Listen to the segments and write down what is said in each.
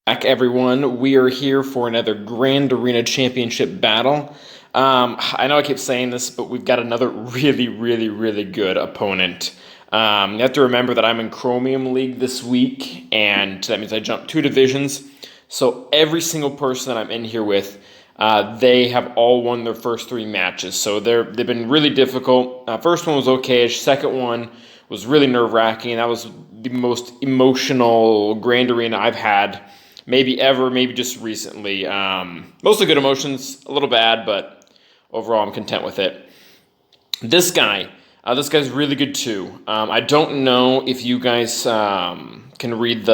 Back, everyone. We are here for another Grand Arena Championship battle. I know I keep saying this, but we've got another really good opponent. You have to remember that I'm in Chromium League this week, and that means I jumped 2 divisions. So every single person that I'm in here with, they have all won their first 3 matches. So they've been really difficult. First one was okay-ish. Second one was really nerve-wracking. That was the most emotional Grand Arena I've had maybe ever, maybe just recently. Mostly good emotions, a little bad, but overall I'm content with it. This guy's really good too. I don't know if you guys can read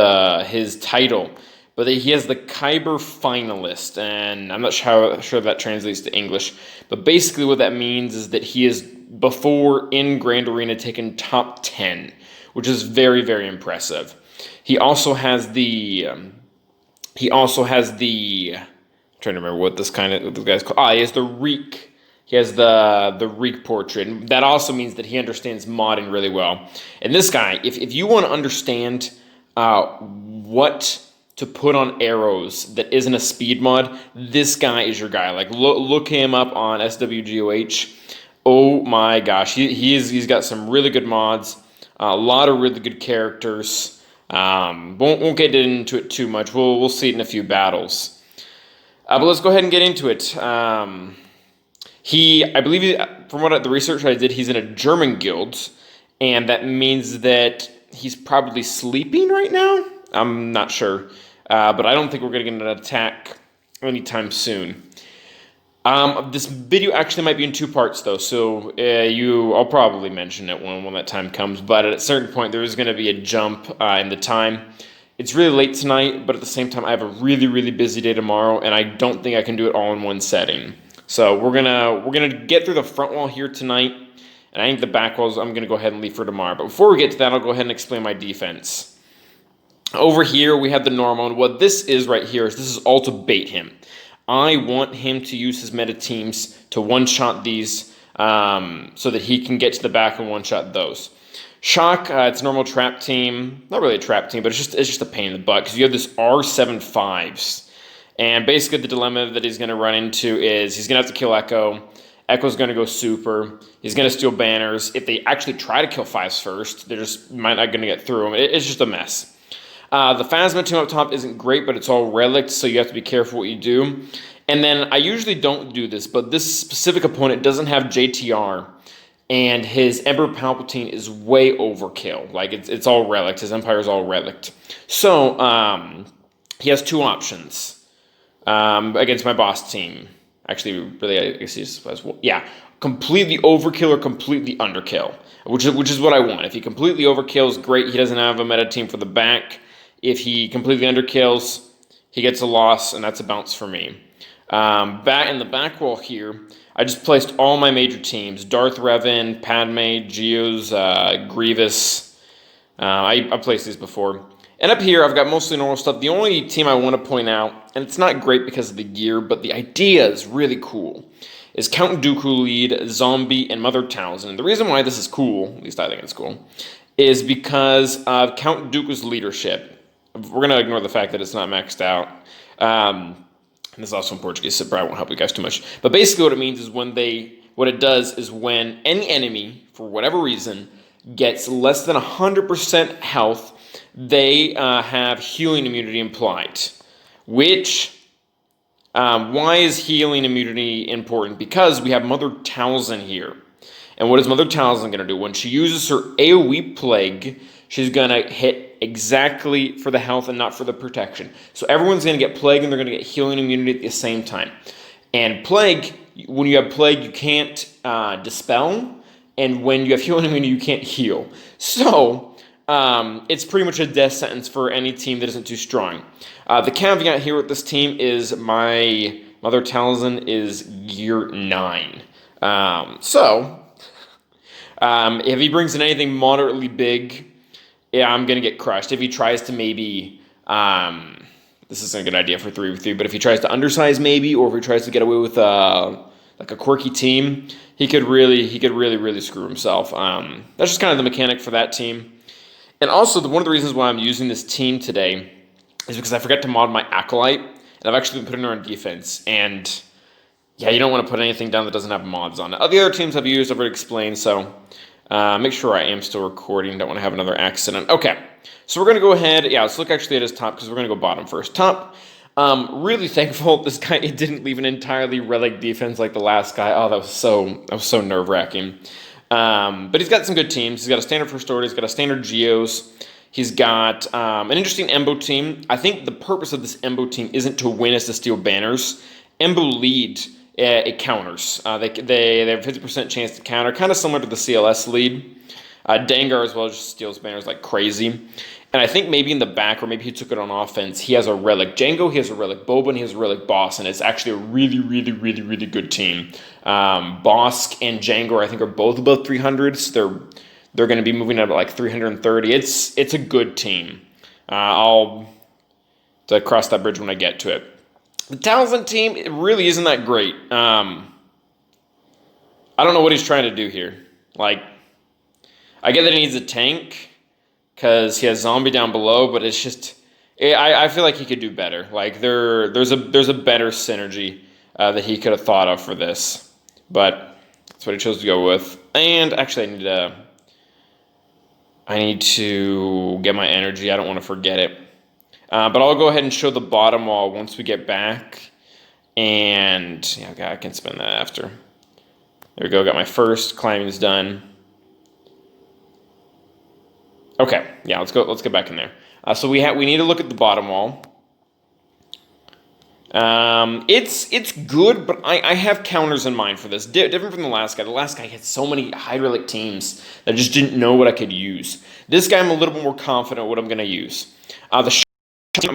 his title, but he has the Kyber Finalist, and I'm not sure that translates to English. But basically what that means is that he is before in Grand Arena taken top 10, which is very impressive. He also has the I'm trying to remember what this guy's called. He has the Reek. He has the Reek portrait. And that also means that he understands modding really well. And this guy, if you want to understand what to put on arrows that isn't a speed mod, this guy is your guy. Like look him up on SWGOH. Oh my gosh, he's got some really good mods, a lot of really good characters. Won't get into it too much. We'll see it in a few battles. But let's go ahead and get into it. I believe, from the research I did, he's in a German guild, and that means that he's probably sleeping right now. I'm not sure, but I don't think we're going to get an attack anytime soon. This video actually might be in 2 parts though, so I'll probably mention it when that time comes, but at a certain point there is going to be a jump in the time. It's really late tonight, but at the same time I have a really busy day tomorrow, and I don't think I can do it all in one setting. So we're gonna get through the front wall here tonight, and I think the back walls I'm gonna go ahead and leave for tomorrow. But before we get to that, I'll go ahead and explain my defense. Over here we have the normal, and what this is right here is this is all to bait him. I want him to use his meta teams to one-shot these so that he can get to the back and one-shot those. Shock, it's a normal trap team. Not really a trap team, but it's just a pain in the butt because you have this R7-5s. And basically the dilemma that he's going to run into is he's going to have to kill Echo. Echo's going to go super. He's going to steal banners. If they actually try to kill 5s first, they're just might not going to get through them. It's just a mess. The Phasma team up top isn't great, but it's all relics, so you have to be careful what you do. And then I usually don't do this, but this specific opponent doesn't have JTR, and his Emperor Palpatine is way overkill. Like, it's all relics. His Empire is all relict. So, he has 2 options against my boss team. Actually, really, I guess he just has one. Yeah, completely overkill or completely underkill, which is what I want. If he completely overkills, great. He doesn't have a meta team for the back. If he completely underkills, he gets a loss, and that's a bounce for me. Back in the back wall here, I just placed all my major teams: Darth Revan, Padme, Geos, Grievous. I placed these before. And up here, I've got mostly normal stuff. The only team I want to point out, and it's not great because of the gear, but the idea is really cool, is Count Dooku lead, Zombie, and Mother Talzin. And the reason why this is cool, at least I think it's cool, is because of Count Dooku's leadership. We're going to ignore the fact that it's not maxed out. This is also in Portuguese, so probably won't help you guys too much. But basically what it means is when any enemy, for whatever reason, gets less than 100% health, they have healing immunity implied. Why is healing immunity important? Because we have Mother Talzin here. And what is Mother Talzin going to do? When she uses her AoE Plague, she's going to hit exactly for the health and not for the protection. So everyone's going to get Plague, and they're going to get healing immunity at the same time. And Plague, when you have Plague, you can't dispel. And when you have healing immunity, you can't heal. So it's pretty much a death sentence for any team that isn't too strong. The caveat here with this team is my Mother Talzin is gear 9. If he brings in anything moderately big, yeah, I'm going to get crushed. If he tries to maybe, this isn't a good idea for 3v3, but if he tries to undersize maybe, or if he tries to get away with like a quirky team, he could really screw himself. That's just kind of the mechanic for that team. And also, one of the reasons why I'm using this team today is because I forgot to mod my Acolyte, and I've actually been putting her on defense, and yeah, you don't want to put anything down that doesn't have mods on it. The other teams I've used, I've already explained, so make sure I am still recording. Don't want to have another accident. Okay, so we're going to go ahead. Yeah, let's look actually at his top, because we're going to go bottom first. Top, really thankful this guy it didn't leave an entirely relic defense like the last guy. Oh, that was so nerve-wracking. But he's got some good teams. He's got a standard First Order. He's got a standard Geos. He's got an interesting Embo team. I think the purpose of this Embo team isn't to win, it's to steal banners. Embo lead, it counters. They have a 50% chance to counter, kind of similar to the CLS lead. Dengar as well just steals banners like crazy. And I think maybe in the back, or maybe he took it on offense, he has a relic Django, he has a relic Boba, and he has a relic Boss, and it's actually a really good team. Bosk and Django, I think, are both above 300s. They're going to be moving up at like 330. It's a good team. I'll cross that bridge when I get to it. The Talisman team, it really isn't that great. I don't know what he's trying to do here. Like, I get that he needs a tank because he has zombie down below, but it's just, I feel like he could do better. Like, there's a better synergy that he could have thought of for this, but that's what he chose to go with. And actually, I need to get my energy. I don't want to forget it. But I'll go ahead and show the bottom wall once we get back. And yeah, okay, I can spin that after. There we go. Got my first climbing's done. Okay, yeah, let's go. Let's get back in there. So we need to look at the bottom wall. It's good, but I have counters in mind for this. Different from the last guy. The last guy had so many high relic teams that I just didn't know what I could use. This guy, I'm a little bit more confident what I'm going to use. I'm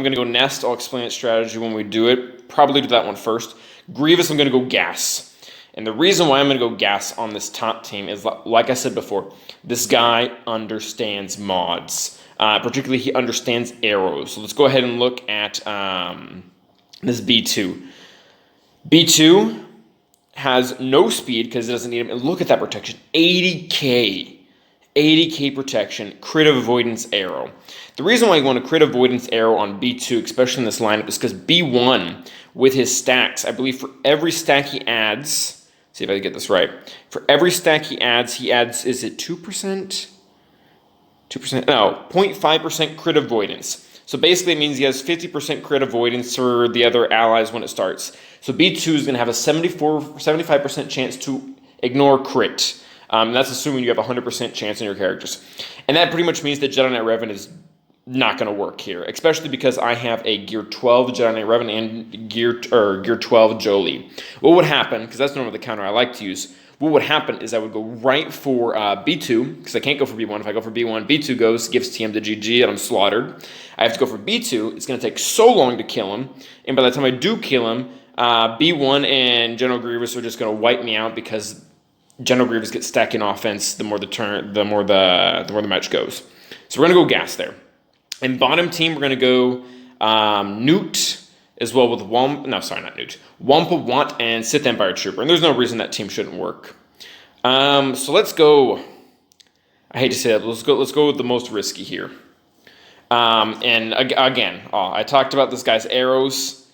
going to go Nest. I'll explain its strategy when we do it. Probably do that one first. Grievous, I'm going to go Gas. And the reason why I'm going to go Gas on this top team is, like I said before, this guy understands mods. Particularly, he understands arrows. So let's go ahead and look at this B2. B2 has no speed because it doesn't need him. And look at that protection. 80k. 80k protection, crit avoidance arrow. The reason why you want a crit avoidance arrow on B2, especially in this lineup, is because B1, with his stacks, I believe for every stack he adds, see if I can get this right, for every stack he adds, is it 2%? 2%? No, 0.5% crit avoidance. So basically it means he has 50% crit avoidance for the other allies when it starts. So B2 is going to have a 75% chance to ignore crit. That's assuming you have a 100% chance in your characters. And that pretty much means that Jedi Knight Revan is not going to work here, especially because I have a Gear 12 Jedi Knight Revan and Gear 12 Jolee. What would happen, because that's normally the counter I like to use, what would happen is I would go right for B2, because I can't go for B1. If I go for B1, B2 gives TM the GG, and I'm slaughtered. I have to go for B2. It's going to take so long to kill him, and by the time I do kill him, B1 and General Grievous are just going to wipe me out because General Grievous gets stacking offense the more the match goes. So we're gonna go Gas there. And bottom team, we're gonna go Newt as well with Wampa Want and Sith Empire Trooper. And there's no reason that team shouldn't work. So let's go. I hate to say that, but let's go with the most risky here. And again, I talked about this guy's arrows.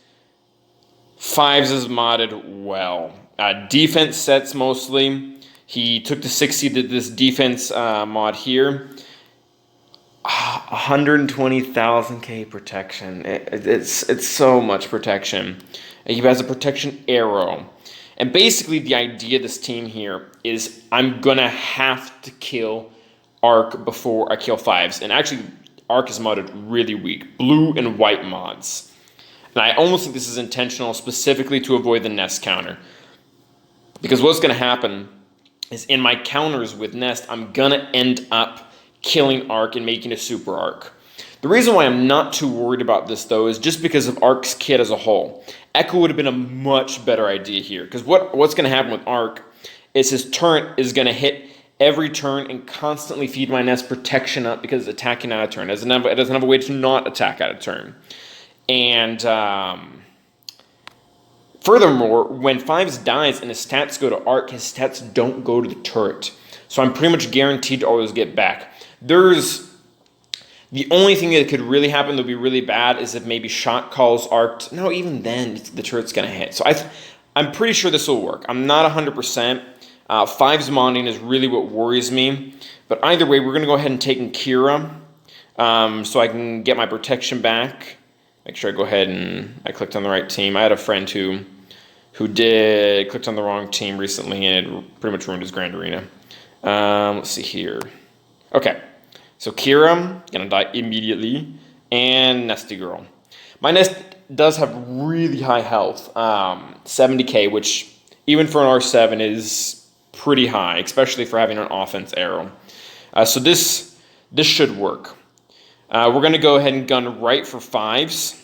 5s is modded well. Defense sets mostly. He took the 60 to this defense mod here. 120,000k protection. It's so much protection. He has a protection arrow. And basically the idea of this team here is I'm going to have to kill Arc before I kill 5s. And actually, Arc is modded really weak. Blue and white mods. And I almost think this is intentional specifically to avoid the Nest counter. Because what's going to happen is in my counters with Nest, I'm going to end up killing Arc and making a super Arc. The reason why I'm not too worried about this, though, is just because of Arc's kit as a whole. Echo would have been a much better idea here. Because what's going to happen with Arc is his turret is going to hit every turn and constantly feed my Nest protection up because it's attacking out of turn. It doesn't have a way to not attack out of turn. And furthermore, when 5s dies and his stats go to Arc, his stats don't go to the turret. So I'm pretty much guaranteed to always get back. There's The only thing that could really happen that would be really bad is if maybe Shock calls Arc. No, even then, the turret's going to hit. So I'm pretty sure this will work. I'm not 100%. 5's modding is really what worries me. But either way, we're going to go ahead and take in Kira so I can get my protection back. Make sure I go ahead and I clicked on the right team. I had a friend who clicked on the wrong team recently, and it pretty much ruined his Grand Arena. Let's see here. Okay, so Kira, gonna die immediately, and Nesty Girl. My Nest does have really high health, 70k, which even for an R7 is pretty high, especially for having an offense arrow. So this should work. We're gonna go ahead and gun right for 5s.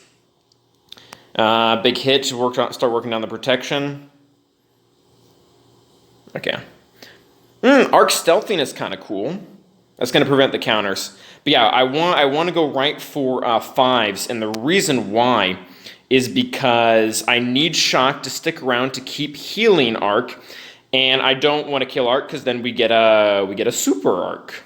Big hit to start working down the protection. Okay. Arc stealthing is kind of cool. That's going to prevent the counters. But yeah, I want to go right for 5s, and the reason why is because I need Shock to stick around to keep healing Arc, and I don't want to kill Arc because then we get a super Arc.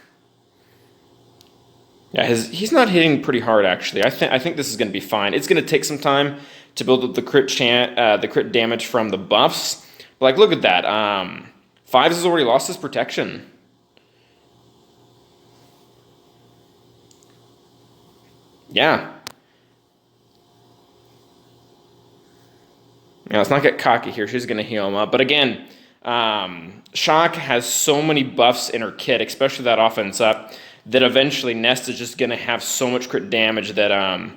Yeah, he's not hitting pretty hard actually. I think this is going to be fine. It's going to take some time to build up the crit damage from the buffs. But like, look at that. 5s has already lost his protection. Yeah. Now, let's not get cocky here. She's going to heal him up. But again, Shock has so many buffs in her kit, especially that offense up, that eventually Nest is just going to have so much crit damage that I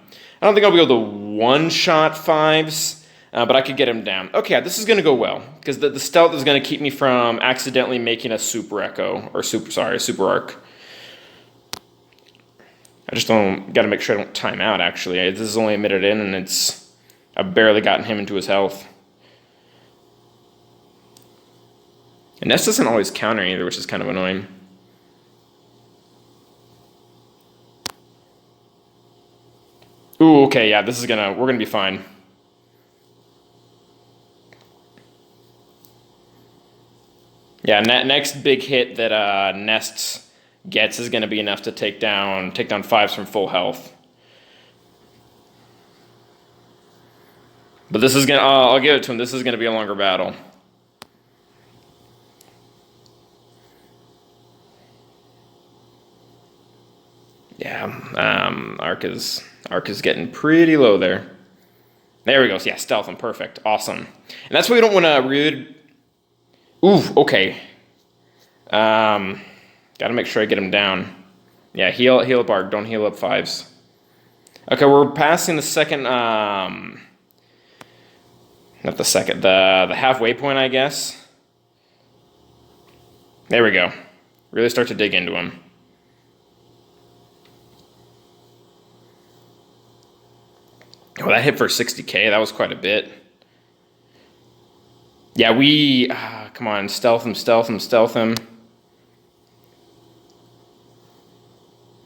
don't think I'll be able to one-shot 5s, but I could get him down. Okay, this is going to go well, because the stealth is going to keep me from accidentally making a super echo, or super arc. I just got to make sure I don't time out, actually. This is only a minute in, and I've barely gotten him into his health. And Nest doesn't always counter either, which is kind of annoying. Ooh, okay, yeah, we're gonna be fine. Yeah, next big hit that Nest gets is gonna be enough to take down 5s from full health. But this is gonna, I'll give it to him, this is gonna be a longer battle. Yeah, Arc is getting pretty low there. There we go. Yeah, stealth him. Perfect. Awesome. And that's why we don't want to really... Ooh, okay. Gotta make sure I get him down. Yeah, heal up Arc. Don't heal up 5s. Okay, we're passing the second... Not the second. The halfway point, I guess. There we go. Really start to dig into him. Oh, that hit for 60k. That was quite a bit. Yeah, come on, stealth him.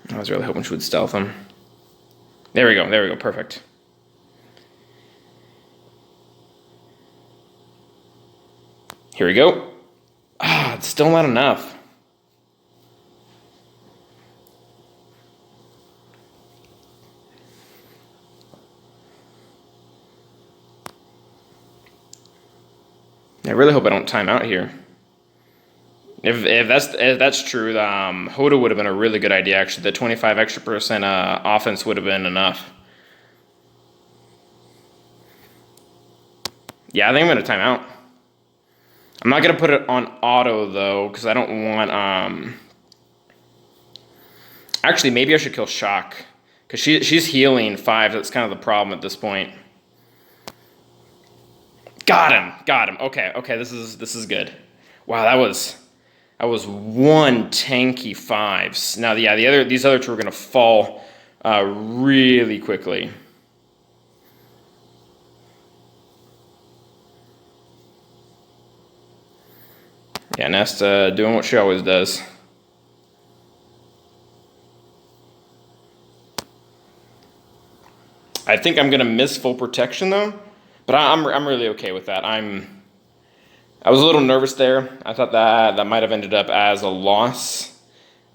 I was really hoping she would stealth him. There we go, perfect. Here we go. It's still not enough. I really hope I don't time out here. If that's true, Hoda would have been a really good idea. Actually, the 25% extra offense would have been enough. Yeah, I think I'm gonna time out. I'm not gonna put it on auto though, because I don't want. Actually, maybe I should kill Shock, because she's healing 5. That's kind of the problem at this point. Got him. Okay, this is good. Wow, that was one tanky 5s. Now, yeah, these other two are gonna fall really quickly. Yeah, Nest doing what she always does. I think I'm gonna miss full protection though. But I'm really okay with that. I was a little nervous there. I thought that might have ended up as a loss.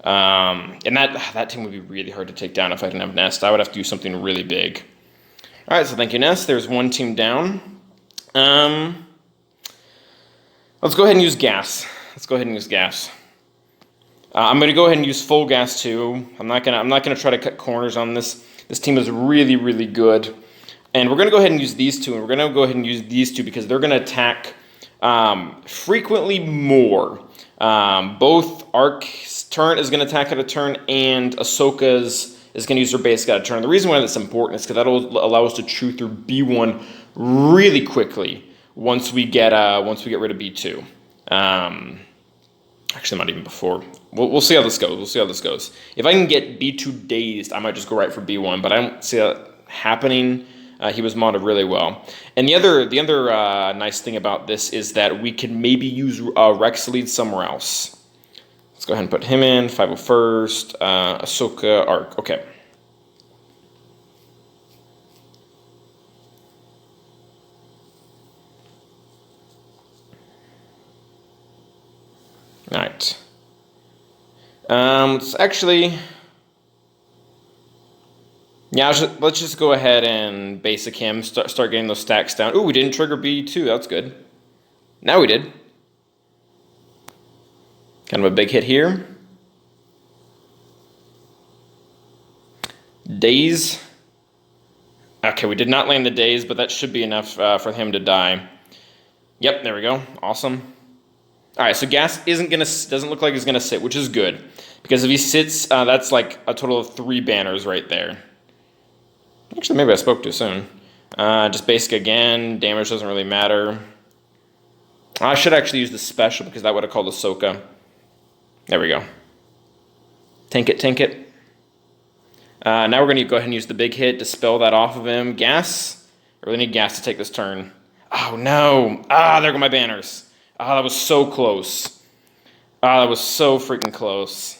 And that team would be really hard to take down if I didn't have Nest. I would have to do something really big. All right, so thank you, Nest. There's one team down. Let's go ahead and use gas. I'm gonna go ahead and use full gas too. I'm not gonna try to cut corners on this. This team is really, really good. And we're gonna go ahead and use these two, and we're gonna go ahead and use these two because they're gonna attack frequently more. Both Ark's turn is gonna attack at a turn, and Ahsoka's is gonna use her basic at a turn. The reason why that's important is because that'll allow us to chew through B1 really quickly once we get rid of B2. Actually, not even before. We'll see how this goes. If I can get B2 dazed, I might just go right for B1, but I don't see that happening. He was modded really well. And the other nice thing about this is that we can maybe use Rex lead somewhere else. Let's go ahead and put him in, 501st, Ahsoka, Ark. Okay. All right. Let's actually... Yeah, let's just go ahead and basic him, start getting those stacks down. Ooh, we didn't trigger B2, that's good. Now we did. Kind of a big hit here. Daze. Okay, we did not land the daze, but that should be enough for him to die. Yep, there we go. Awesome. All right, so gas doesn't look like he's gonna sit, which is good, because if he sits, that's like a total of 3 banners right there. Actually, maybe I spoke too soon. Just basic again. Damage doesn't really matter. I should actually use the special because that would have called Ahsoka. There we go. Tank it, tank it. Now we're going to go ahead and use the big hit, dispel that off of him. Gas. I really need gas to take this turn. Oh, no. There go my banners. That was so close. That was so freaking close.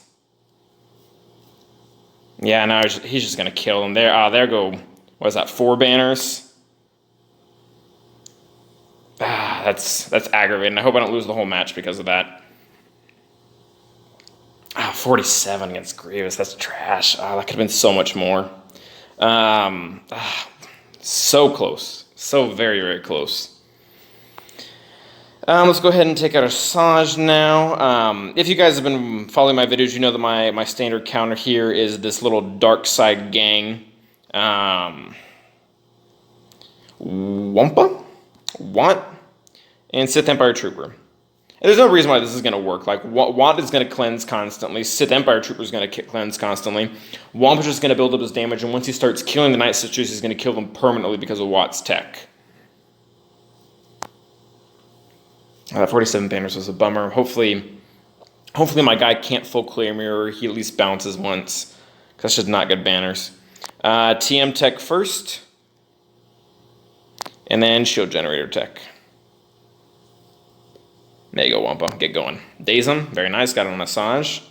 Yeah, now he's just going to kill him. There go, what is that, 4 banners? That's aggravating. I hope I don't lose the whole match because of that. 47 against Grievous, that's trash. That could have been so much more. So close. So very, very close. Let's go ahead and take out our Saj now. If you guys have been following my videos, you know that my standard counter here is this little dark side gang. Wampa? Want? And Sith Empire Trooper. And there's no reason why this is going to work. Like, Want is going to cleanse constantly. Sith Empire Trooper is going to cleanse constantly. Wampa's just going to build up his damage, and once he starts killing the Night Sisters, he's going to kill them permanently because of Watt's tech. That 47 banners was a bummer. Hopefully my guy can't full clear mirror. He at least bounces once. That's just not good banners. TM tech first. And then shield generator tech. There you go, Wampa. Get going. Daze him. Very nice. Got a massage.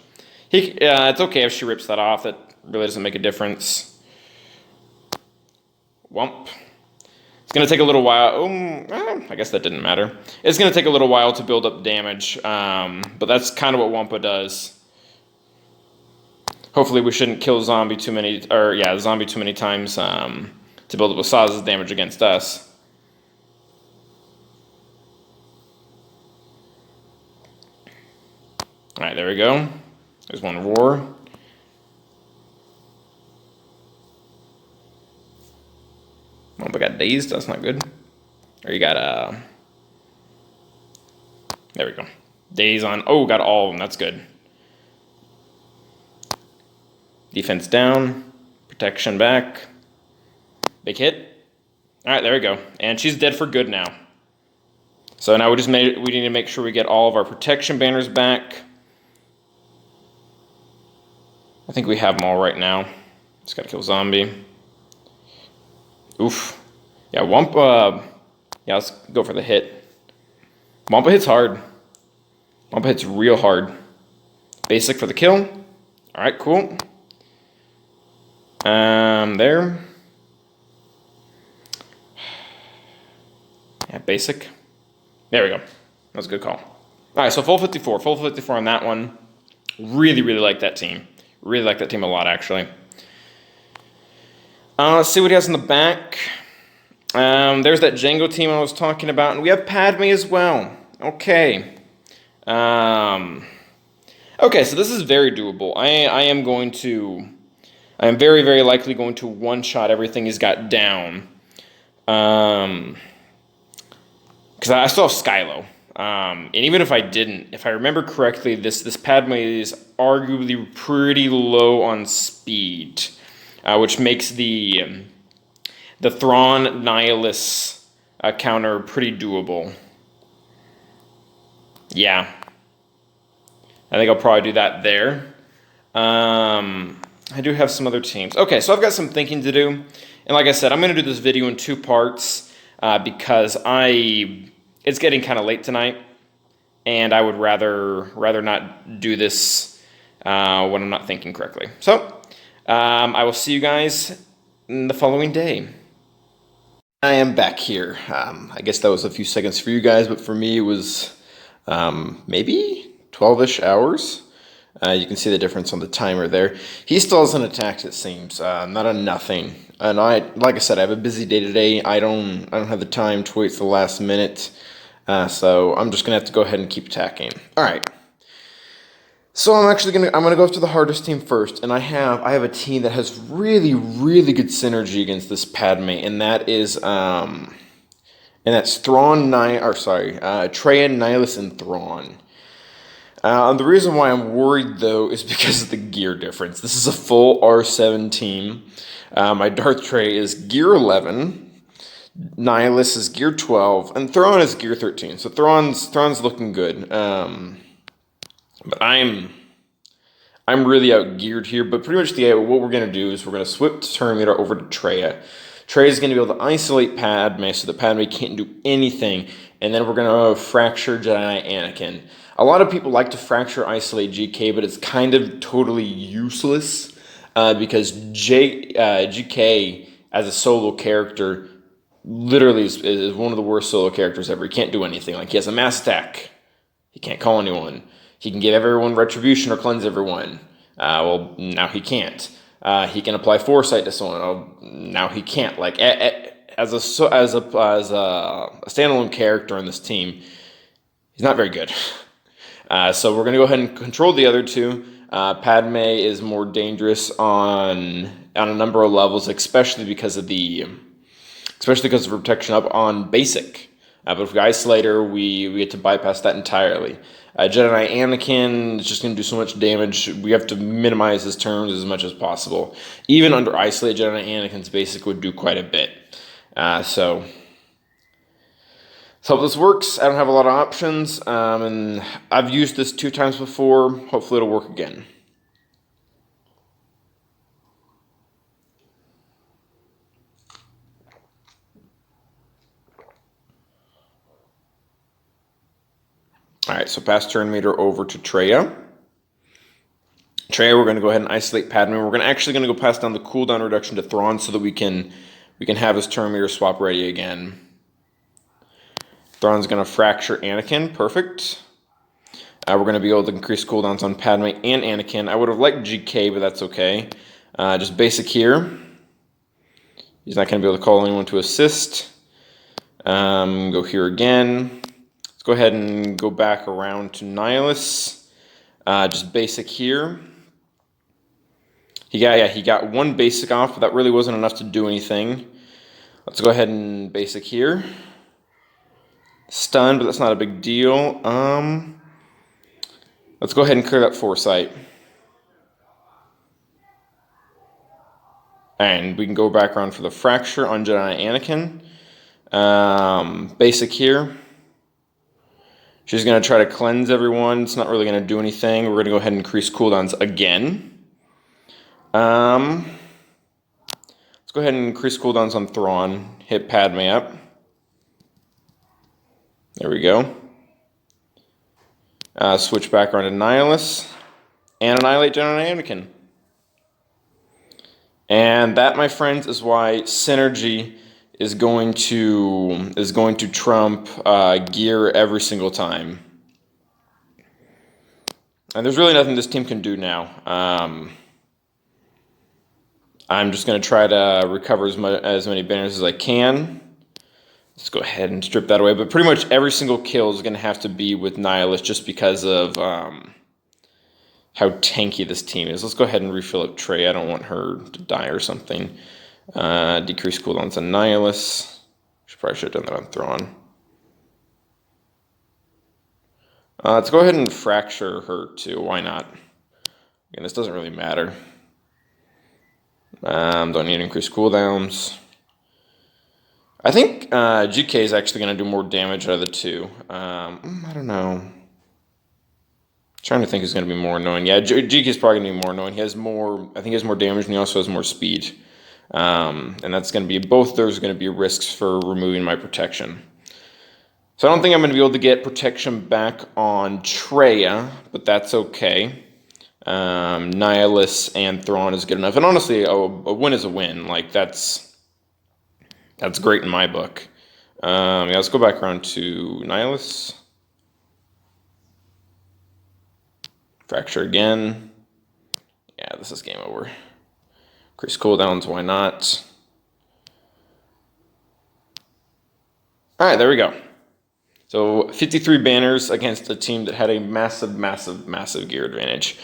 It's okay if she rips that off. That really doesn't make a difference. Wump. It's going to take a little while. I guess that didn't matter. It's going to take a little while to build up damage, but that's kind of what Wampa does. Hopefully we shouldn't kill zombie too many times to build up Asajj's damage against us. All right, there we go. There's one roar. Wampa got dazed, that's not good. Or you got, there we go. Daze on, got all of them, that's good. Defense down, protection back. Big hit. All right, there we go. And she's dead for good now. So now we need to make sure we get all of our protection banners back. I think we have them all right now. Just gotta kill zombie. Oof. Yeah, Wampa. Yeah, let's go for the hit. Wampa hits hard. Wampa hits real hard. Basic for the kill. All right, cool. There. Yeah, basic. There we go. That was a good call. All right, so full 54 on that one. Really, really like that team. Really like that team a lot, actually. Let's see what he has in the back. There's that Django team I was talking about, and we have Padme as well. Okay. Okay, so this is very doable. I am very, very likely going to one-shot everything he's got down. Because I still have Skylo. And even if I didn't, if I remember correctly, this Padme is arguably pretty low on speed, which makes the Thrawn Nihilus counter pretty doable. Yeah. I think I'll probably do that there. I do have some other teams. Okay, so I've got some thinking to do. And like I said, I'm going to do this video in 2 parts because it's getting kind of late tonight. And I would rather not do this when I'm not thinking correctly. So, I will see you guys the following day. I am back here. I guess that was a few seconds for you guys, but for me it was maybe 12-ish hours. You can see the difference on the timer there. He still hasn't attacked, it seems. Not a nothing. And like I said, I have a busy day today. I don't have the time to wait for the last minute. So I'm just gonna have to go ahead and keep attacking. All right. So I'm gonna go after the hardest team first, and I have a team that has really, really good synergy against this Padme, and that's Thrawn, Traya, Nihilus, and Thrawn. The reason why I'm worried, though, is because of the gear difference. This is a full R7 team. My Darth Tray is gear 11, Nihilus is gear 12, and Thrawn is gear 13. So Thrawn's looking good. But I'm really outgeared here. But pretty much what we're gonna do is we're gonna switch Terminator over to Traya. Trey is going to be able to isolate Padme so that Padme can't do anything, and then we're going to fracture Jedi Anakin. A lot of people like to fracture isolate GK, but it's kind of totally useless because GK as a solo character literally is one of the worst solo characters ever. He can't do anything. Like, he has a mass attack. He can't call anyone. He can give everyone retribution or cleanse everyone. Well, now he can't. He can apply foresight to someone. Oh, now he can't. Like, as a standalone character on this team, he's not very good. So we're gonna go ahead and control the other two. Padme is more dangerous on a number of levels, especially because of her protection up on basic. But if we isolate her, we get to bypass that entirely. Jedi Anakin is just going to do so much damage. We have to minimize his turns as much as possible. Even under isolate, Jedi Anakin's basic would do quite a bit. So hope this works. I don't have a lot of options, and I've used this 2 times before. Hopefully it'll work again. All right, so pass turn meter over to Traya. Traya, we're going to go ahead and isolate Padme. We're actually going to go pass down the cooldown reduction to Thrawn so that we can have his turn meter swap ready again. Thrawn's going to fracture Anakin. Perfect. We're going to be able to increase cooldowns on Padme and Anakin. I would have liked GK, but that's okay. Just basic here. He's not going to be able to call anyone to assist. Go here again. Let's go ahead and go back around to Nihilus. Just basic here. He got 1 basic off, but that really wasn't enough to do anything. Let's go ahead and basic here. Stunned, but that's not a big deal. Let's go ahead and clear that foresight. And we can go back around for the fracture on Jedi Anakin. Basic here. She's going to try to cleanse everyone. It's not really going to do anything. We're going to go ahead and increase cooldowns again. Let's go ahead and increase cooldowns on Thrawn. Hit Padme up. There we go. Switch back around to Nihilus. And annihilate Jedi Anakin. And that, my friends, is why synergy is going to trump gear every single time. And there's really nothing this team can do now. I'm just going to try to recover as many banners as I can. Let's go ahead and strip that away. But pretty much every single kill is going to have to be with Nihilus just because of how tanky this team is. Let's go ahead and refill up Trey. I don't want her to die or something. Decrease cooldowns on Nihilus. Probably should have done that on Thrawn. Let's go ahead and fracture her too. Why not? Again, this doesn't really matter. Don't need increased cooldowns. I think GK is actually going to do more damage out of the two. I don't know. Trying to think who's going to be more annoying. Yeah, GK is probably going to be more annoying. He has more. I think he has more damage, and he also has more speed. And that's going to be both. Those are going to be risks for removing my protection. So I don't think I'm going to be able to get protection back on Traya, but that's okay. Nihilus and Thrawn is good enough, and honestly, a win is a win. Like that's great in my book. Yeah, let's go back around to Nihilus. Fracture again. Yeah, this is game over. Increase cooldowns, why not? All right, there we go. So 53 banners against a team that had a massive gear advantage.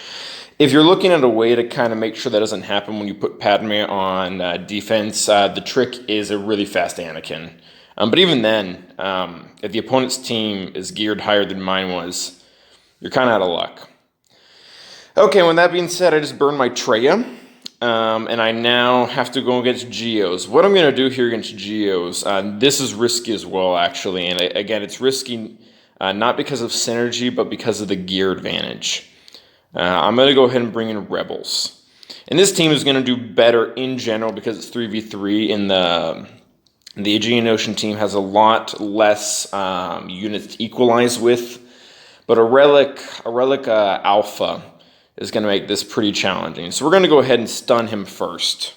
If you're looking at a way to kind of make sure that doesn't happen when you put Padme on defense, the trick is a really fast Anakin. But even then, if the opponent's team is geared higher than mine was, you're kind of out of luck. Okay, with that being said, I just burned my Traya, and I now have to go against Geos. What I'm going to do here against Geos, this is risky as well, actually. And again, it's risky not because of synergy, but because of the gear advantage. I'm going to go ahead and bring in Rebels. And this team is going to do better in general because it's 3v3, and the Aegean Ocean team has a lot less units to equalize with. But a Relic Alpha is going to make this pretty challenging. So we're going to go ahead and stun him first.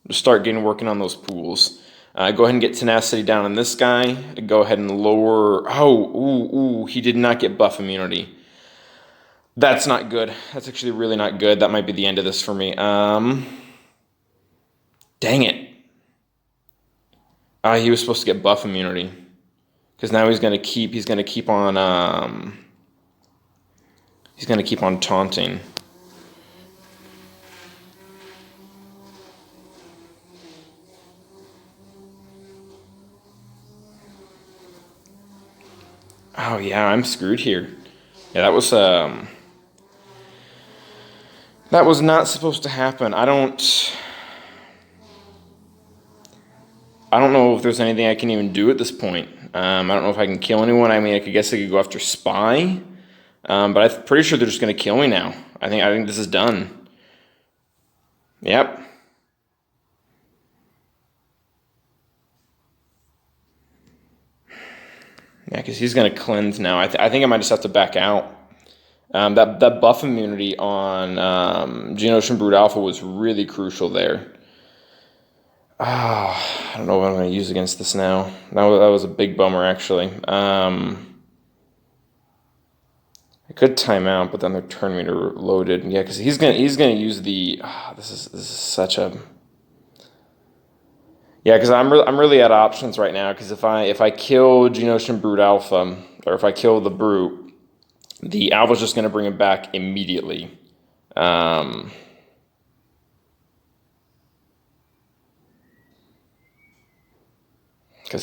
Just start working on those pools. Go ahead and get Tenacity down on this guy. Go ahead and lower... Oh, he did not get buff immunity. That's not good. That's actually really not good. That might be the end of this for me. Dang it. He was supposed to get buff immunity. Because now he's going to keep on... he's going to keep on taunting. Oh yeah, I'm screwed here. Yeah, that was not supposed to happen. I don't know if there's anything I can even do at this point. I don't know if I can kill anyone. I mean, I guess I could go after Spy, but I'm pretty sure they're just gonna kill me now. I think this is done. Yep. Yeah, because he's going to cleanse now. I think I might just have to back out. That buff immunity on Geonosian Brood Alpha was really crucial there. I don't know what I'm going to use against this now. That was a big bummer, actually. I could time out, but then their turn meter loaded. Yeah, because he's gonna use the. This is such a. Yeah, because I'm really out of options right now. Because if I kill Geonosian Brood Alpha, or if I kill the Brute, the Alpha's just going to bring him back immediately. Because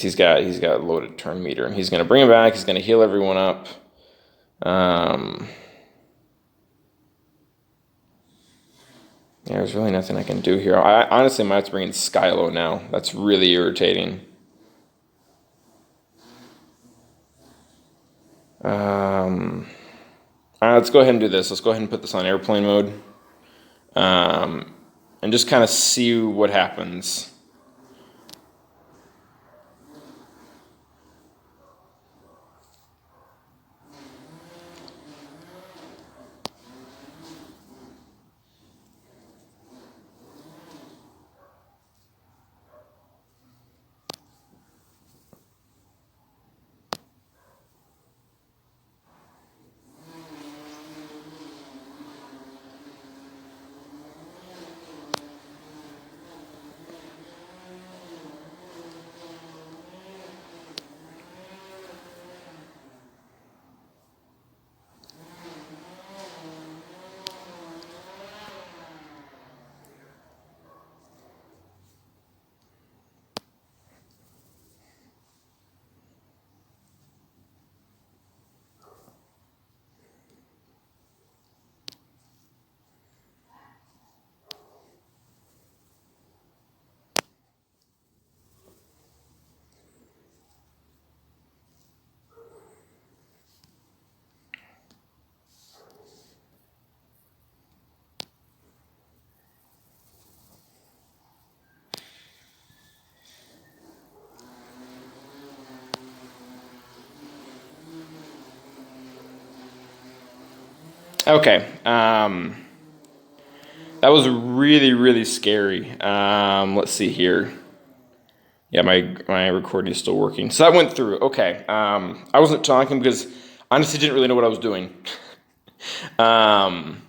he's got a loaded turn meter, and he's going to bring him back. He's going to heal everyone up. Yeah, there's really nothing I can do here. I honestly might have to bring in Skylo now. That's really irritating. Let's go ahead and do this. Let's go ahead and put this on airplane mode. And just kind of see what happens. Okay. That was really, really scary. Let's see here. Yeah, my recording is still working. So that went through. Okay. I wasn't talking because I honestly didn't really know what I was doing. Um,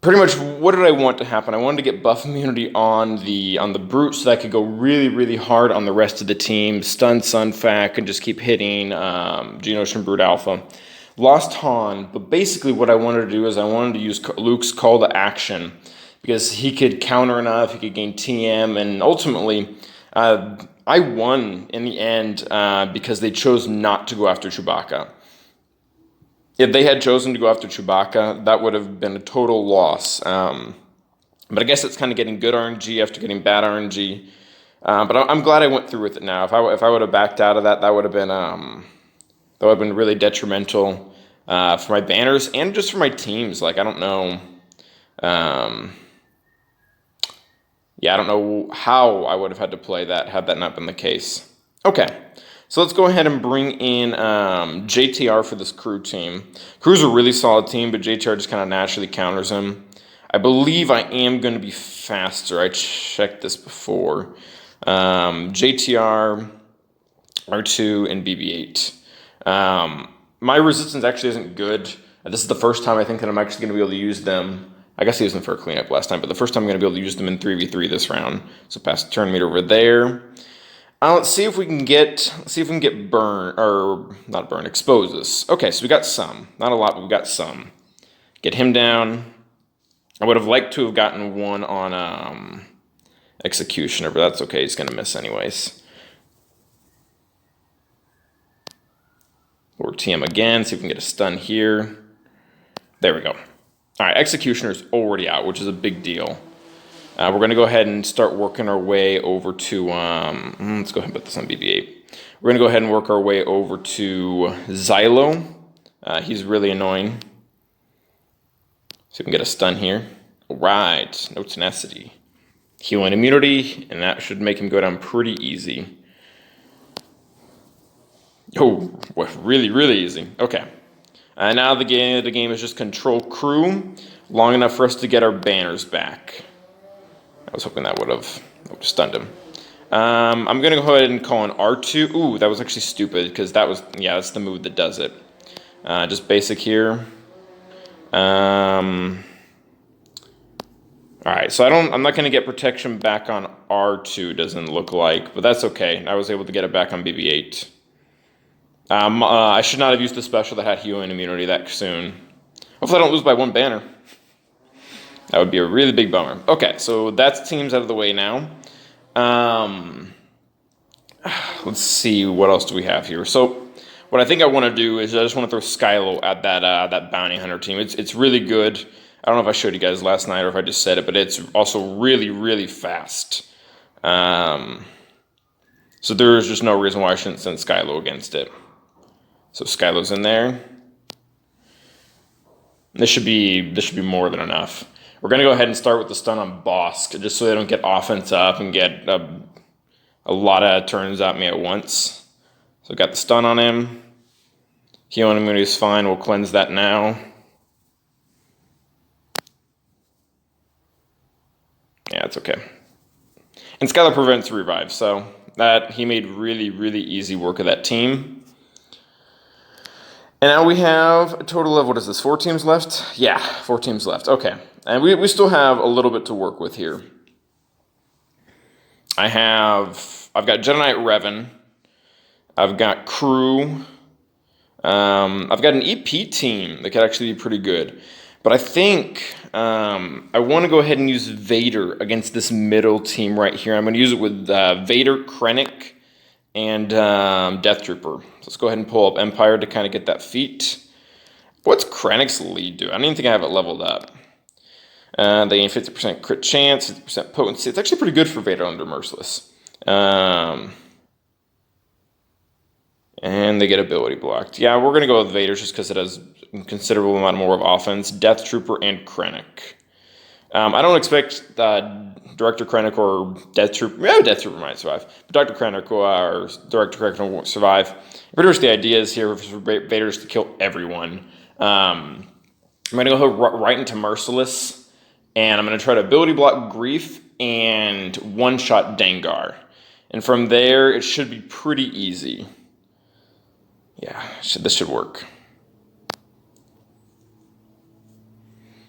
Pretty much, what did I want to happen? I wanted to get buff immunity on the brute so that I could go really, really hard on the rest of the team, stun Sunfac, and just keep hitting Geonosian Brute Alpha. Lost Han, but basically what I wanted to do is I wanted to use Luke's call to action because he could counter enough, he could gain TM, and ultimately I won in the end because they chose not to go after Chewbacca. If they had chosen to go after Chewbacca, that would have been a total loss. But I guess it's kind of getting good RNG after getting bad RNG. But I'm glad I went through with it now. If I would have backed out of that, that would have been really detrimental for my banners and just for my teams. Like I don't know, yeah, I don't know how I would have had to play that had that not been the case. Okay, so let's go ahead and bring in JTR for this crew team. Crew's a really solid team, but JTR just kind of naturally counters him. I believe I am going to be faster. I checked this before. JTR, R2, and BB-8. My resistance actually isn't good. This is the first time I think that I'm actually going to be able to use them. I guess I used them for a cleanup last time, but the first time I'm going to be able to use them in 3v3 this round. So pass the turn meter over there. Let's see if we can get burn, or not burn, exposes. Okay, so we got some. Not a lot, but we got some. Get him down. I would have liked to have gotten one on Executioner, but that's okay. He's going to miss anyways. Or TM again, see if we can get a stun here. There we go. All right, Executioner's already out, which is a big deal. We're going to go ahead and start working our way over to, let's go ahead and put this on BB-8. We're going to go ahead and work our way over to Xylo. He's really annoying. See if we can get a stun here. All right, no tenacity. Healing immunity, and that should make him go down pretty easy. Oh, really, really easy. Okay. Now the game is just control crew long enough for us to get our banners back. I was hoping that would have stunned him. I'm going to go ahead and call an R2. Ooh, that was actually stupid because that's the move that does it. Just basic here. All right, so I'm not going to get protection back on R2, doesn't look like, but that's okay. I was able to get it back on BB-8. I should not have used the special that had healing immunity that soon. Hopefully I don't lose by one banner. That would be a really big bummer. Okay, so that's teams out of the way now. Let's see, what else do we have here? So what I think I want to do is I just want to throw Skylo at that bounty hunter team. It's really good. I don't know if I showed you guys last night or if I just said it, but it's also really, really fast. So there's just no reason why I shouldn't send Skylo against it. So Skylo's in there. This should be more than enough. We're going to go ahead and start with the stun on Bossk, just so they don't get offense up and get a lot of turns at me at once. So got the stun on him. Healing immunity is fine. We'll cleanse that now. Yeah, it's okay. And Skylar prevents revive, so that he made really, really easy work of that team. And now we have a total of, what is this, 4 teams left? Yeah, 4 teams left. Okay. And we still have a little bit to work with here. I've got Jedi Knight Revan. I've got Crew. I've got an EP team that could actually be pretty good. But I think I want to go ahead and use Vader against this middle team right here. I'm going to use it with Vader, Krennic, and Death Trooper. So let's go ahead and pull up Empire to kind of get that feat. What's Krennic's lead do? I don't even think I have it leveled up. They gain 50% crit chance, 50% potency. It's actually pretty good for Vader under Merciless. And they get ability blocked. Yeah, we're going to go with Vader just because it has a considerable amount more of offense. Death Trooper and Krennic. I don't expect Director Krennic or Death Trooper. Yeah, Death Trooper might survive. But Dr. Krennic or Director Krennic won't survive. Pretty much the idea is here for Vader is to kill everyone. I'm going to go right into Merciless, and I'm going to try to ability block Grief and one-shot Dengar. And from there, it should be pretty easy. Yeah, this should work.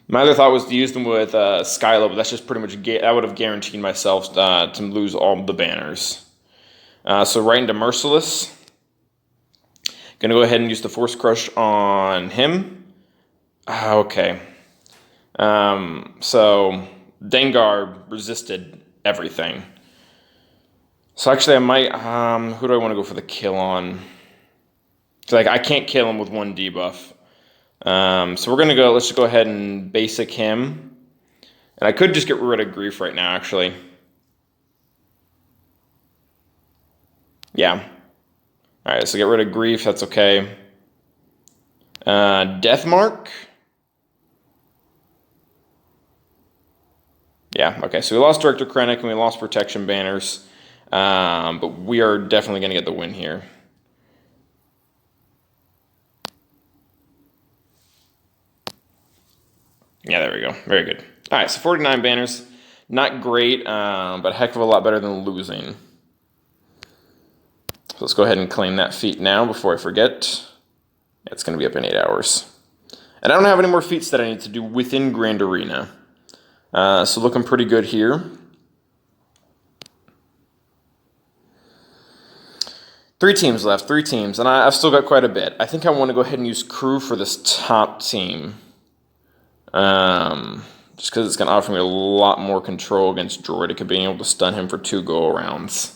My other thought was to use them with Skylo, but that's just pretty much, I would have guaranteed myself to lose all the banners. So right into Merciless. Gonna go ahead and use the Force Crush on him. Okay. So Dengar resisted everything. So actually I might, who do I want to go for the kill on? Like, I can't kill him with one debuff. So we're going to go, let's just go ahead and basic him. And I could just get rid of Grief right now, actually. Yeah. Alright, so get rid of Grief, that's okay. Deathmark. Yeah, okay, so we lost Director Krennic and we lost Protection Banners. But we are definitely going to get the win here. Yeah, there we go. Very good. All right, so 49 banners. Not great, but a heck of a lot better than losing. So let's go ahead and claim that feat now before I forget. It's going to be up in 8 hours. And I don't have any more feats that I need to do within Grand Arena. So looking pretty good here. 3 teams left, 3 teams, and I've still got quite a bit. I think I want to go ahead and use Crew for this top team. Just because it's going to offer me a lot more control against Droideka, being able to stun him for 2 go-arounds.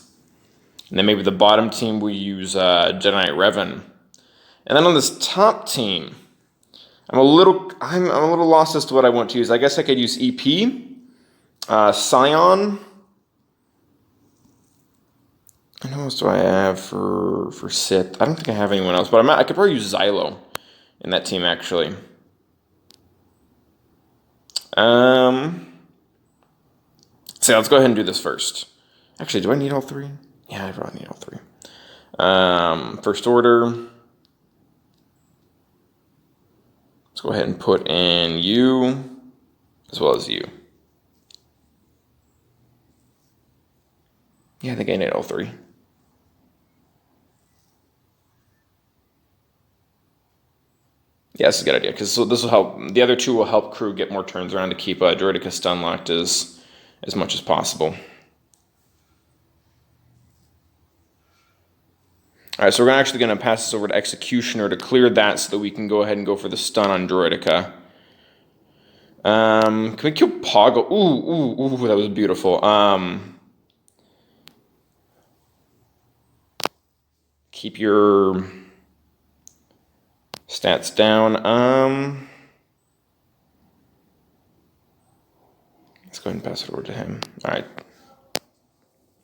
And then maybe the bottom team we use Jedi Knight Revan. And then on this top team, I'm a little lost as to what I want to use. I guess I could use EP, Scion. And who else do I have for Sith? I don't think I have anyone else, but I could probably use Xylo in that team, actually. So let's go ahead and do this first. Actually, do I need all 3? Yeah, I probably need all 3. First Order. Let's go ahead and put in you, as well as you. Yeah, I think I need all 3. Yeah, this is a good idea, because this will help. The other 2 will help Crew get more turns around to keep Droideka stun locked as much as possible. All right, so we're actually going to pass this over to Executioner to clear that so that we can go ahead and go for the stun on Droideka. Can we kill Poggle? Ooh, that was beautiful. Keep your stats down. Let's go ahead and pass it over to him. All right.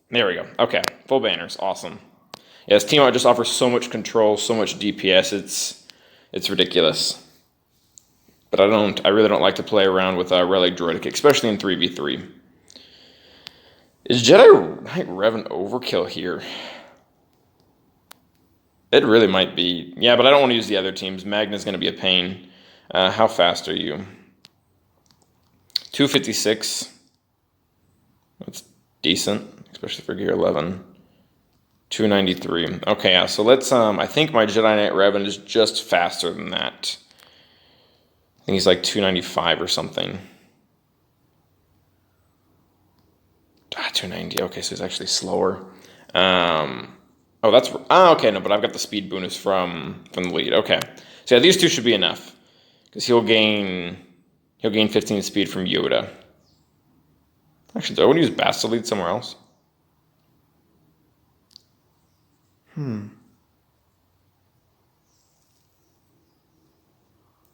There we go. Okay, full banners. Awesome. Yeah, this team just offers so much control, so much DPS. It's ridiculous. But I really don't like to play around with Relic Droideka, especially in 3v3. Is Jedi Knight Revan overkill here? It really might be. Yeah, but I don't want to use the other teams. Magna's going to be a pain. How fast are you? 256. That's decent, especially for Gear 11. 293. Okay, yeah, so let's, I think my Jedi Knight Revan is just faster than that. I think he's like 295 or something. 290. Okay, so he's actually slower. Oh, that's... okay, no, but I've got the speed bonus from the lead. Okay. So yeah, these 2 should be enough. Because he'll gain 15 speed from Yoda. Actually, do I want to use Bastila lead somewhere else?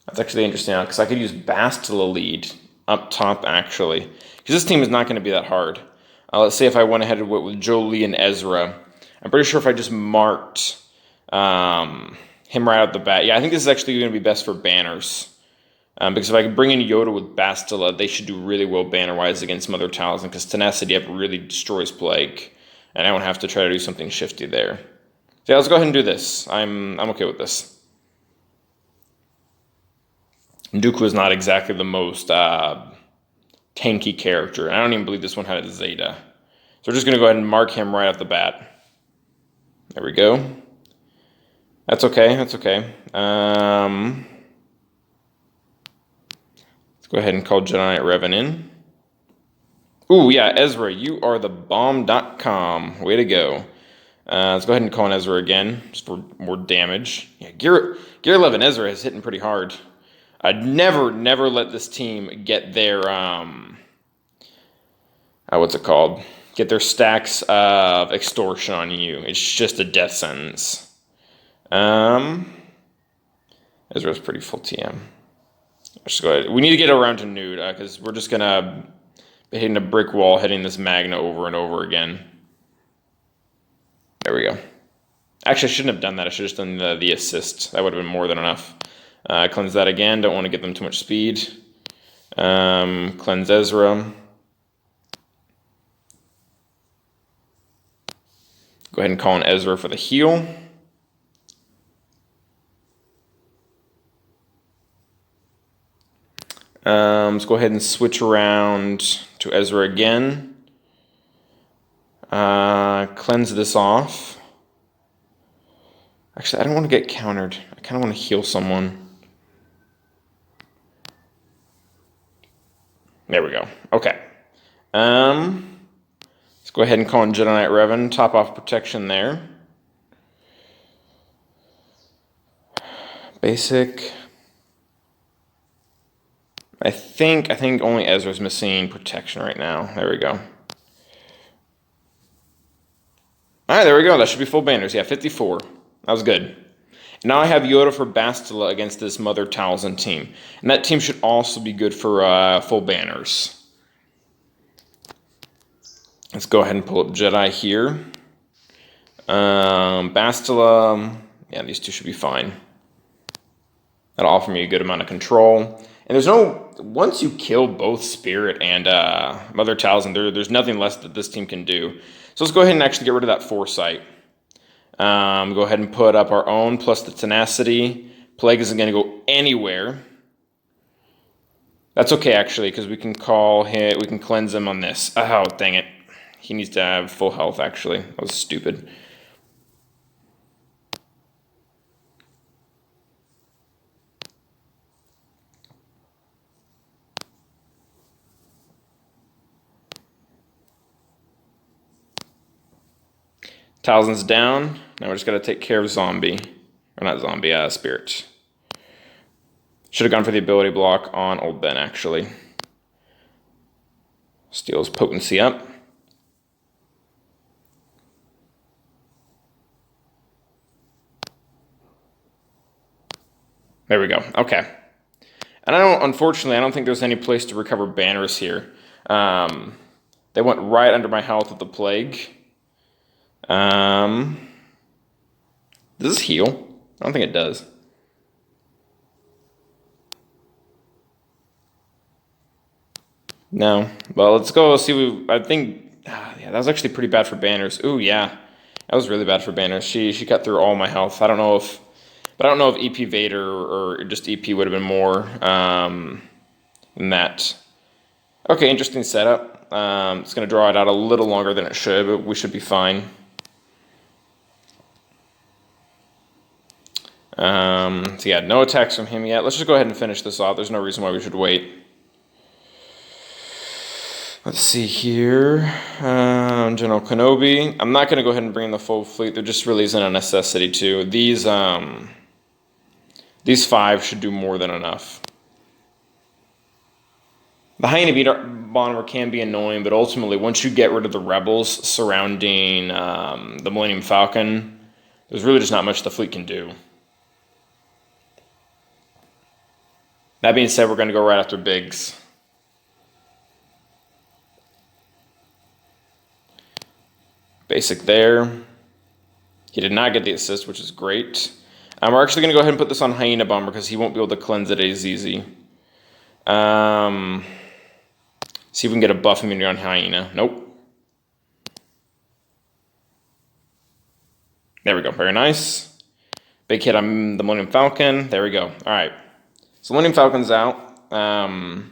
That's actually interesting, because I could use Bastila lead up top, actually. Because this team is not going to be that hard. Let's say if I went ahead with Jolee and Ezra. I'm pretty sure if I just marked him right out the bat. Yeah, I think this is actually going to be best for banners. Because if I can bring in Yoda with Bastila, they should do really well banner-wise against Mother Talzin, because Tenacity Up really destroys Plague. And I won't have to try to do something shifty there. So yeah, let's go ahead and do this. I'm okay with this. Dooku is not exactly the most tanky character. I don't even believe this one had a Zeta. So we're just going to go ahead and mark him right off the bat. There we go. That's okay. That's okay. Let's go ahead and call Jedi Knight Revan in. Ooh, yeah, Ezra, you are the bomb.com. Way to go. Let's go ahead and call in Ezra again, just for more damage. Yeah, Gear 11 Ezra is hitting pretty hard. I'd never let this team get their, what's it called? Get their stacks of extortion on you. It's just a death sentence. Ezra's pretty full TM. Let's go ahead. We need to get around to Nude, because we're just gonna be hitting a brick wall, hitting this Magna over and over again. There we go. Actually, I shouldn't have done that. I should have just done the assist. That would have been more than enough. Cleanse that again. Don't want to get them too much speed. Cleanse Ezra. Go ahead and call in Ezra for the heal. Let's go ahead and switch around to Ezra again. Cleanse this off. Actually, I don't want to get countered. I kind of want to heal someone. There we go. Okay. Let's go ahead and call in Jedi Knight Revan. Top off protection there. Basic. I think only Ezra's missing protection right now. There we go. All right, there we go. That should be full banners. Yeah, 54. That was good. Now I have Yoda for Bastila against this Mother Talzin team. And that team should also be good for full banners. Let's go ahead and pull up Jedi here. Bastila. Yeah, these two should be fine. That'll offer me a good amount of control. And there's no... Once you kill both Spirit and Mother Talzin, there's nothing less that this team can do. So let's go ahead and actually get rid of that Foresight. Go ahead and put up our own plus the Tenacity. Plague isn't going to go anywhere. That's okay, actually, because we can we can cleanse him on this. Oh, dang it. He needs to have full health, actually. That was stupid. Talzin's down. Now we're just got to take care of Zombie. Or not Zombie, Spirit. Should have gone for the ability block on Old Ben, actually. Steals potency up. There we go. Okay. And unfortunately, I don't think there's any place to recover banners here. They went right under my health with the Plague. Does this heal? I don't think it does. No. Well, let's go see. I think... yeah, that was actually pretty bad for banners. Ooh, yeah. That was really bad for banners. She cut through all my health. I don't know if EP Vader or just EP would have been more than that. Okay, interesting setup. It's going to draw it out a little longer than it should, but we should be fine. So yeah, no attacks from him yet. Let's just go ahead and finish this off. There's no reason why we should wait. Let's see here. General Kenobi. I'm not going to go ahead and bring in the full fleet. There just really isn't a necessity to. These 5 should do more than enough. The Hyena Bomber can be annoying, but ultimately, once you get rid of the rebels surrounding the Millennium Falcon, there's really just not much the fleet can do. That being said, we're going to go right after Biggs. Basic there. He did not get the assist, which is great. We're actually going to go ahead and put this on Hyena Bomber because he won't be able to cleanse it as easy. See if we can get a buff immunity on Hyena. Nope. There we go. Very nice. Big hit on the Millennium Falcon. There we go. All right. So Millennium Falcon's out. Hyena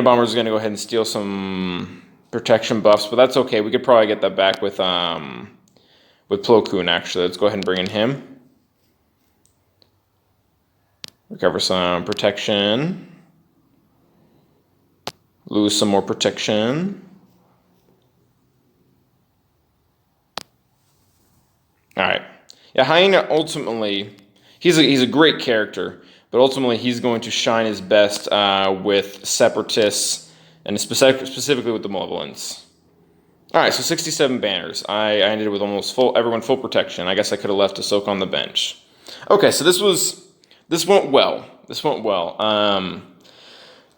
Bomber is going to go ahead and steal some protection buffs, but that's okay. We could probably get that back with Plo Koon, actually. Let's go ahead and bring in him. Recover some protection. Lose some more protection. All right. Yeah, Hyena ultimately, he's a great character, but ultimately he's going to shine his best with Separatists and specifically with the Malevolence. All right, so 67 banners. I ended with almost everyone full protection. I guess I could have left Ahsoka on the bench. Okay, so this went well. This went well.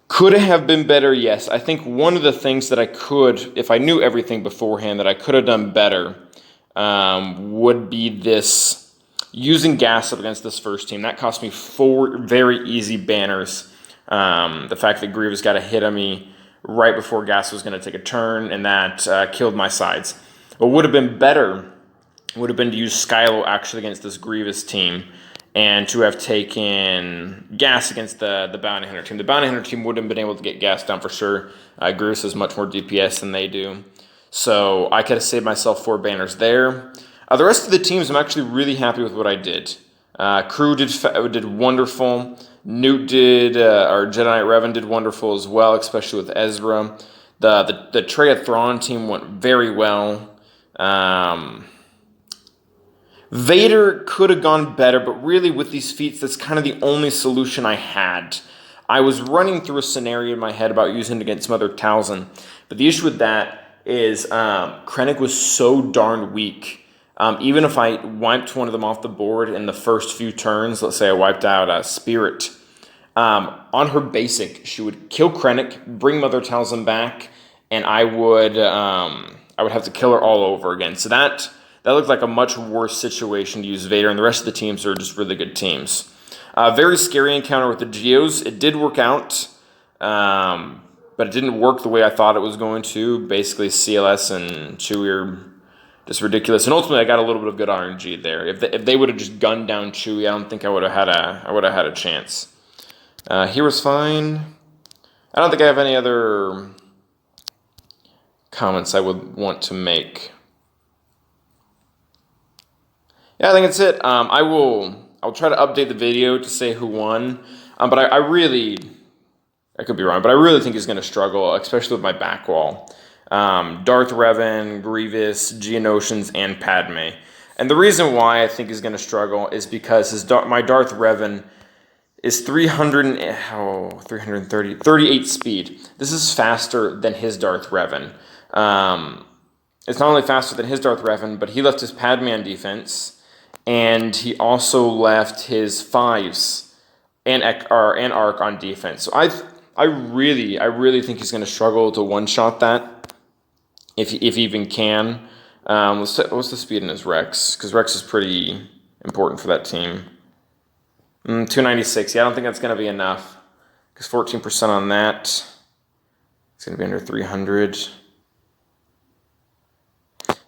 Could it have been better? Yes. I think one of the things that I could, if I knew everything beforehand, that I could have done better would be this, using gas up against this first team. That cost me 4 very easy banners. The fact that Grievous got a hit on me right before gas was going to take a turn, and that killed my sides. What would have been better would have been to use Skylo actually against this Grievous team, and to have taken gas against the Bounty Hunter team. The Bounty Hunter team wouldn't have been able to get gas down for sure. Grievous has much more DPS than they do. So I could have saved myself 4 banners there. The rest of the teams, I'm actually really happy with what I did. Crew did wonderful. Newt did, or Jedi Knight Revan did wonderful as well, especially with Ezra. The Traya Thrawn team went very well. Vader could have gone better, but really with these feats, that's kind of the only solution I had. I was running through a scenario in my head about using it against Mother Talzin, but the issue with that is Krennic was so darn weak. Even if I wiped one of them off the board in the first few turns, let's say I wiped out Spirit, on her basic, she would kill Krennic, bring Mother Talzin back, and I would have to kill her all over again. So that looked like a much worse situation to use Vader, and the rest of the teams are just really good teams. Very scary encounter with the Geos. It did work out, but it didn't work the way I thought it was going to. Basically, CLS and Chewie are just ridiculous, and ultimately I got a little bit of good RNG there. If they would have just gunned down Chewie, I don't think I would have had a chance. Here was fine. I don't think I have any other comments I would want to make. Yeah, I think that's it. I'll try to update the video to say who won, but I could be wrong, but I really think he's going to struggle, especially with my back wall. Darth Revan, Grievous, Geonosians, and Padme. And the reason why I think he's going to struggle is because my Darth Revan is 38 speed. This is faster than his Darth Revan. It's not only faster than his Darth Revan, but he left his Padme on defense, and he also left his 5s and Arc on defense. So I really think he's going to struggle to one-shot that, if he even can. What's the speed in his Rex? Because Rex is pretty important for that team. 296. Yeah, I don't think that's going to be enough. Because 14% on that, it's going to be under 300.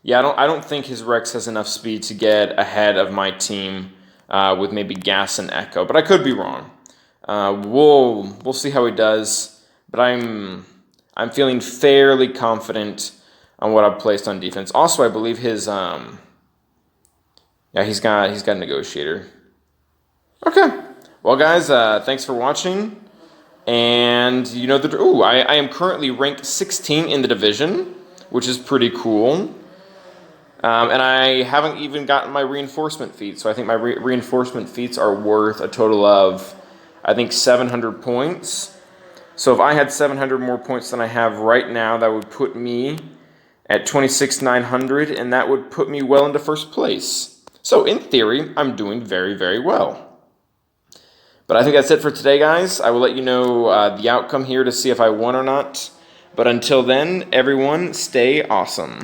Yeah, I don't think his Rex has enough speed to get ahead of my team with maybe Gas and Echo, but I could be wrong. We'll see how he does, but I'm feeling fairly confident on what I've placed on defense. Also, I believe his he's got a Negotiator. Okay, well guys, thanks for watching, and you know I am currently ranked 16 in the division, which is pretty cool. And I haven't even gotten my reinforcement feats, so I think my reinforcement feats are worth a total of, I think, 700 points. So if I had 700 more points than I have right now, that would put me at 26,900, and that would put me well into first place. So in theory, I'm doing very, very well. But I think that's it for today, guys. I will let you know the outcome here to see if I won or not. But until then, everyone, stay awesome.